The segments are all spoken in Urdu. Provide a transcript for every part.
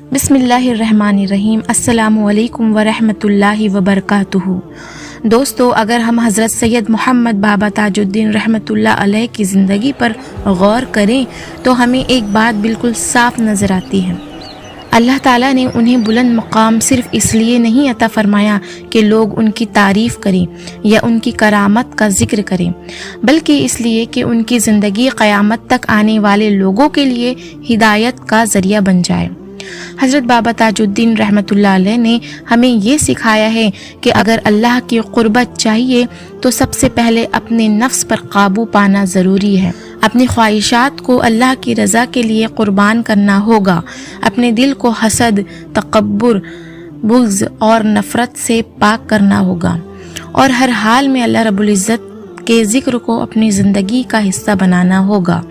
بسم اللہ الرحمن الرحیم۔ السلام علیکم ورحمۃ اللہ وبرکاتہ۔ دوستو، اگر ہم حضرت سید محمد بابا تاج الدین رحمۃ اللہ علیہ کی زندگی پر غور کریں تو ہمیں ایک بات بالکل صاف نظر آتی ہے۔ اللہ تعالیٰ نے انہیں بلند مقام صرف اس لیے نہیں عطا فرمایا کہ لوگ ان کی تعریف کریں یا ان کی کرامت کا ذکر کریں، بلکہ اس لیے کہ ان کی زندگی قیامت تک آنے والے لوگوں کے لیے ہدایت کا ذریعہ بن جائے۔ حضرت بابا تاج الدین رحمۃ اللہ علیہ نے ہمیں یہ سکھایا ہے کہ اگر اللہ کی قربت چاہیے تو سب سے پہلے اپنے نفس پر قابو پانا ضروری ہے، اپنی خواہشات کو اللہ کی رضا کے لیے قربان کرنا ہوگا، اپنے دل کو حسد، تکبر، بغض اور نفرت سے پاک کرنا ہوگا، اور ہر حال میں اللہ رب العزت کے ذکر کو اپنی زندگی کا حصہ بنانا ہوگا۔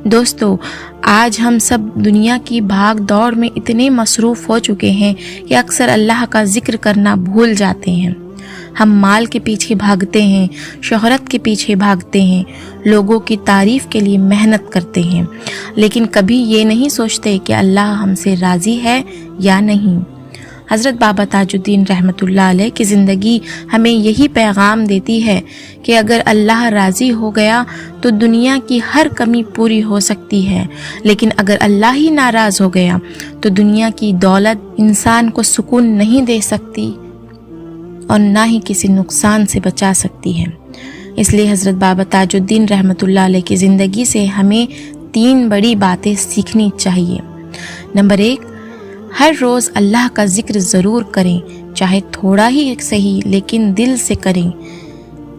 دوستو، آج ہم سب دنیا کی بھاگ دوڑ میں اتنے مصروف ہو چکے ہیں کہ اکثر اللہ کا ذکر کرنا بھول جاتے ہیں۔ ہم مال کے پیچھے بھاگتے ہیں، شہرت کے پیچھے بھاگتے ہیں، لوگوں کی تعریف کے لیے محنت کرتے ہیں، لیکن کبھی یہ نہیں سوچتے کہ اللہ ہم سے راضی ہے یا نہیں۔ حضرت بابا تاج الدین رحمۃ اللہ علیہ کی زندگی ہمیں یہی پیغام دیتی ہے کہ اگر اللہ راضی ہو گیا تو دنیا کی ہر کمی پوری ہو سکتی ہے، لیکن اگر اللہ ہی ناراض ہو گیا تو دنیا کی دولت انسان کو سکون نہیں دے سکتی اور نہ ہی کسی نقصان سے بچا سکتی ہے۔ اس لیے حضرت بابا تاج الدین رحمۃ اللہ علیہ کی زندگی سے ہمیں 3 بڑی باتیں سیکھنی چاہیے۔ نمبر 1، ہر روز اللہ کا ذکر ضرور کریں، چاہے تھوڑا ہی صحیح لیکن دل سے کریں۔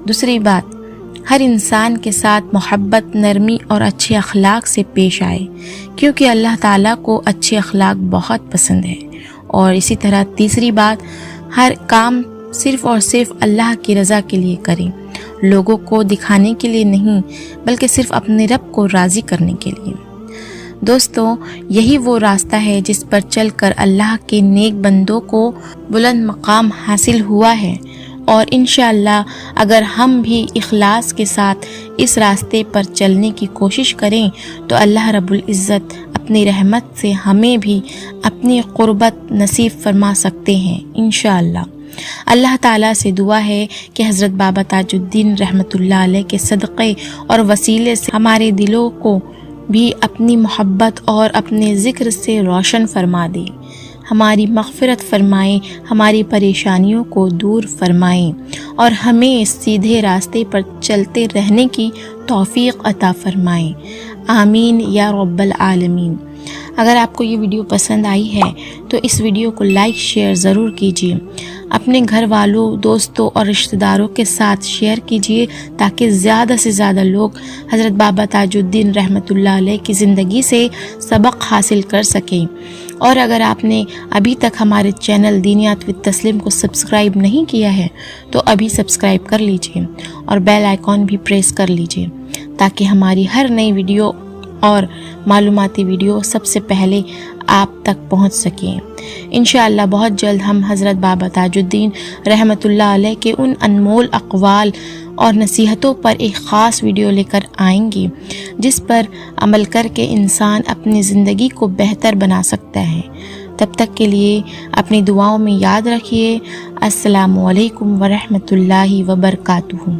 دوسری بات، ہر انسان کے ساتھ محبت، نرمی اور اچھے اخلاق سے پیش آئے، کیونکہ اللہ تعالیٰ کو اچھے اخلاق بہت پسند ہے۔ اور اسی طرح تیسری بات، ہر کام صرف اور صرف اللہ کی رضا کے لیے کریں، لوگوں کو دکھانے کے لیے نہیں بلکہ صرف اپنے رب کو راضی کرنے کے لیے۔ دوستو، یہی وہ راستہ ہے جس پر چل کر اللہ کے نیک بندوں کو بلند مقام حاصل ہوا ہے، اور انشاءاللہ اگر ہم بھی اخلاص کے ساتھ اس راستے پر چلنے کی کوشش کریں تو اللہ رب العزت اپنی رحمت سے ہمیں بھی اپنی قربت نصیب فرما سکتے ہیں انشاءاللہ۔ اللہ تعالیٰ سے دعا ہے کہ حضرت بابا تاج الدین رحمۃ اللہ علیہ کے صدقے اور وسیلے سے ہمارے دلوں کو بھی اپنی محبت اور اپنے ذکر سے روشن فرما دے، ہماری مغفرت فرمائیں، ہماری پریشانیوں کو دور فرمائیں اور ہمیں سیدھے راستے پر چلتے رہنے کی توفیق عطا فرمائیں۔ آمین یا رب العالمین۔ اگر آپ کو یہ ویڈیو پسند آئی ہے تو اس ویڈیو کو لائک شیئر ضرور کیجیے، اپنے گھر والوں، دوستوں اور رشتہ داروں کے ساتھ شیئر کیجیے تاکہ زیادہ سے زیادہ لوگ حضرت بابا تاج الدین رحمۃ اللہ علیہ کی زندگی سے سبق حاصل کر سکیں۔ اور اگر آپ نے ابھی تک ہمارے چینل دینیات وتھ تسلیم کو سبسکرائب نہیں کیا ہے تو ابھی سبسکرائب کر لیجیے اور بیل آئیکن بھی پریس کر لیجیے تاکہ ہماری ہر نئی ویڈیو اور معلوماتی ویڈیو سب سے پہلے آپ تک پہنچ سکیں۔ انشاءاللہ بہت جلد ہم حضرت بابا تاج الدین رحمۃ اللہ علیہ کے ان انمول اقوال اور نصیحتوں پر ایک خاص ویڈیو لے کر آئیں گے جس پر عمل کر کے انسان اپنی زندگی کو بہتر بنا سکتا ہے۔ تب تک کے لیے اپنی دعاؤں میں یاد رکھیے۔ السلام علیکم ورحمۃ اللہ وبرکاتہ۔